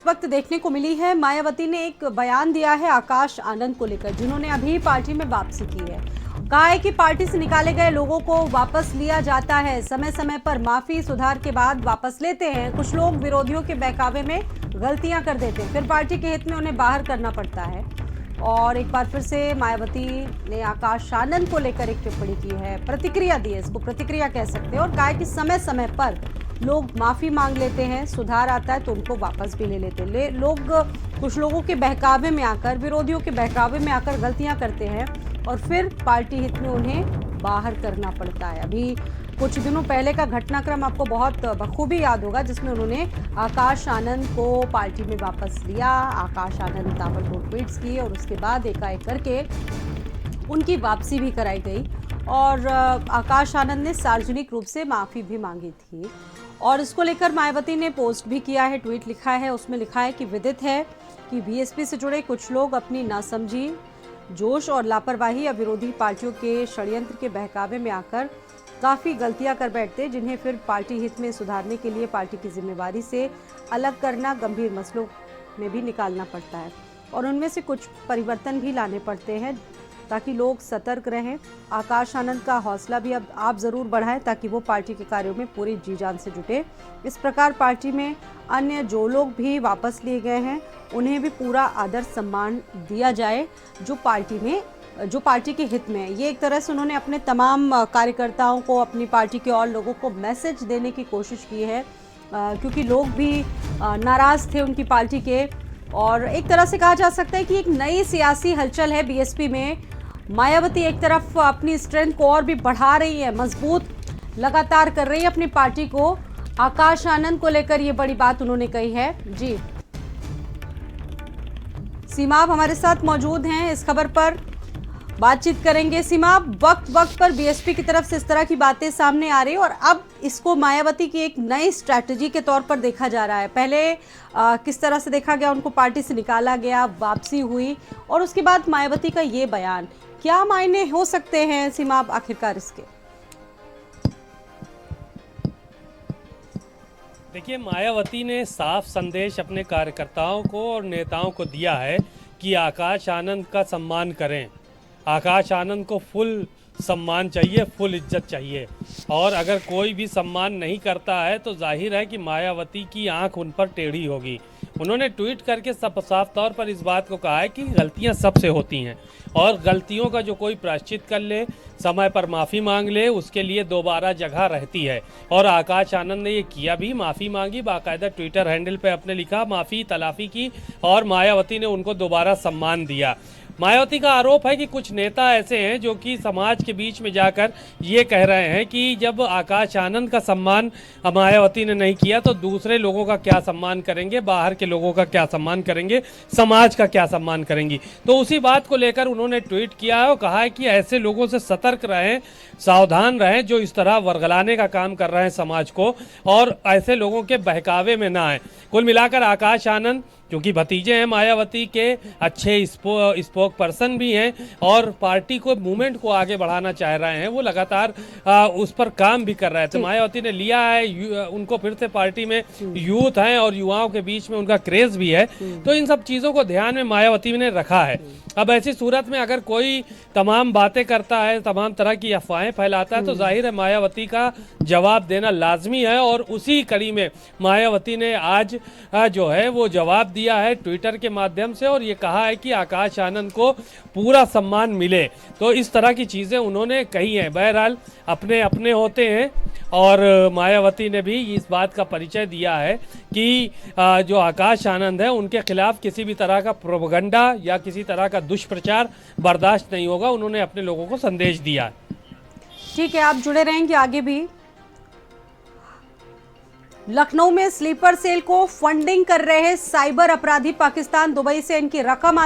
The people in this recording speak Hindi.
वक्त देखने को मिली है। मायावती ने एक बयान दिया है आकाश आनंद को लेकर, जिन्होंने अभी पार्टी में वापसी की है। कहा है कि पार्टी से निकाले गए लोगों को वापस लिया जाता है, समय समय पर माफी सुधार के बाद वापस लेते हैं। कुछ लोग विरोधियों के बहकावे में गलतियां कर देते हैं, फिर पार्टी के हित में उन्हें बाहर करना पड़ता है। और एक बार फिर से मायावती ने आकाश आनंद को लेकर एक टिप्पणी की है, प्रतिक्रिया दी है, इसको प्रतिक्रिया कह सकते हैं। और कहा कि समय समय पर लोग माफी मांग लेते हैं, सुधार आता है तो उनको वापस भी ले लेते हैं। कुछ लोगों के बहकावे में आकर, विरोधियों के बहकावे में आकर गलतियां करते हैं और फिर पार्टी हित में उन्हें बाहर करना पड़ता है। अभी कुछ दिनों पहले का घटनाक्रम आपको बहुत बखूबी याद होगा, जिसमें उन्होंने आकाश आनंद को पार्टी में वापस लिया। आकाश आनंद ताबड़तोड़ ट्वीट्स किए और उसके बाद एकाएक करके उनकी वापसी भी कराई गई। और आकाश आनंद ने सार्वजनिक रूप से माफ़ी भी मांगी थी और इसको लेकर मायावती ने पोस्ट भी किया है, ट्वीट लिखा है। उसमें लिखा है कि विदित है कि बीएसपी से जुड़े कुछ लोग अपनी नासमझी, जोश और लापरवाही या विरोधी पार्टियों के षड्यंत्र के बहकावे में आकर काफ़ी गलतियां कर बैठते, जिन्हें फिर पार्टी हित में सुधारने के लिए पार्टी की जिम्मेवारी से अलग करना, गंभीर मसलों में भी निकालना पड़ता है और उनमें से कुछ परिवर्तन भी लाने पड़ते हैं ताकि लोग सतर्क रहें। आकाश आनंद का हौसला भी अब आप ज़रूर बढ़ाएं ताकि वो पार्टी के कार्यों में पूरी जी जान से जुटे। इस प्रकार पार्टी में अन्य जो लोग भी वापस लिए गए हैं उन्हें भी पूरा आदर सम्मान दिया जाए, जो पार्टी के हित में है। ये एक तरह से उन्होंने अपने तमाम कार्यकर्ताओं को, अपनी पार्टी के और लोगों को मैसेज देने की कोशिश की है, क्योंकि लोग भी नाराज़ थे उनकी पार्टी के। और एक तरह से कहा जा सकता है कि एक नई सियासी हलचल है बीएसपी में। मायावती एक तरफ अपनी स्ट्रेंथ को और भी बढ़ा रही है, मजबूत लगातार कर रही है अपनी पार्टी को। आकाश आनंद को लेकर ये बड़ी बात उन्होंने कही है। जी सीमा आप हमारे साथ मौजूद हैं, इस खबर पर बातचीत करेंगे। सीमा, वक्त वक्त पर बीएसपी की तरफ से इस तरह की बातें सामने आ रही है और अब इसको मायावती की एक नई स्ट्रैटेजी के तौर पर देखा जा रहा है। पहले किस तरह से देखा गया, उनको पार्टी से निकाला गया, वापसी हुई और उसके बाद मायावती का ये बयान, क्या मायने हो सकते हैं सीमा आखिरकार इसके? देखिए, मायावती ने साफ संदेश अपने कार्यकर्ताओं को और नेताओं को दिया है कि आकाश आनंद का सम्मान करें। आकाश आनंद को फुल सम्मान चाहिए, फुल इज्जत चाहिए और अगर कोई भी सम्मान नहीं करता है तो जाहिर है कि मायावती की आंख उन पर टेढ़ी होगी। उन्होंने ट्वीट करके साफ तौर पर इस बात को कहा है कि गलतियां सबसे होती हैं और गलतियों का जो कोई प्रायश्चित कर ले, समय पर माफ़ी मांग ले, उसके लिए दोबारा जगह रहती है। और आकाश आनंद ने ये किया भी, माफ़ी मांगी, बाकायदा ट्विटर हैंडल पे अपने लिखा, माफ़ी तलाफ़ी की और मायावती ने उनको दोबारा सम्मान दिया। मायावती का आरोप है कि कुछ नेता ऐसे हैं जो कि समाज के बीच में जाकर ये कह रहे हैं कि जब आकाश आनंद का सम्मान मायावती ने नहीं किया तो दूसरे लोगों का क्या सम्मान करेंगे, बाहर के लोगों का क्या सम्मान करेंगे, समाज का क्या सम्मान करेंगी। तो उसी बात को लेकर उन्होंने ट्वीट किया है और कहा है कि ऐसे लोगों से सतर्क रहें, सावधान रहें जो इस तरह वर्गलाने का काम कर रहे हैं समाज को, और ऐसे लोगों के बहकावे में ना आए। कुल मिलाकर आकाश आनंद, क्योंकि भतीजे हैं मायावती के, अच्छे स्पोक पर्सन भी हैं और पार्टी को, मूवमेंट को आगे बढ़ाना चाह रहे हैं, वो लगातार उस पर काम भी कर रहे थे। मायावती ने लिया है, उनको फिर से पार्टी में यूथ हैं और युवाओं के बीच में उनका क्रेज भी है, तो इन सब चीज़ों को ध्यान में मायावती ने रखा है। अब ऐसी सूरत में अगर कोई तमाम बातें करता है, तमाम तरह की अफवाहें फैलाता है तो जाहिर है मायावती का जवाब देना लाजमी है और उसी कड़ी में मायावती ने आज जो है वो जवाब दिया है ट्विटर के माध्यम से और ये कहा है कि आकाश आनंद को पूरा सम्मान मिले। तो इस तरह की चीज़ें उन्होंने कही हैं। बहरहाल अपने अपने होते हैं और मायावती ने भी इस बात का परिचय दिया है कि जो आकाश आनंद है उनके खिलाफ किसी भी तरह का प्रोपगंडा या किसी तरह का दुष्प्रचार बर्दाश्त नहीं होगा। उन्होंने अपने लोगों को संदेश दिया है। ठीक है, आप जुड़े रहेंगे आगे भी। लखनऊ में स्लीपर सेल को फंडिंग कर रहे साइबर अपराधी पाकिस्तान, दुबई से इनकी रकम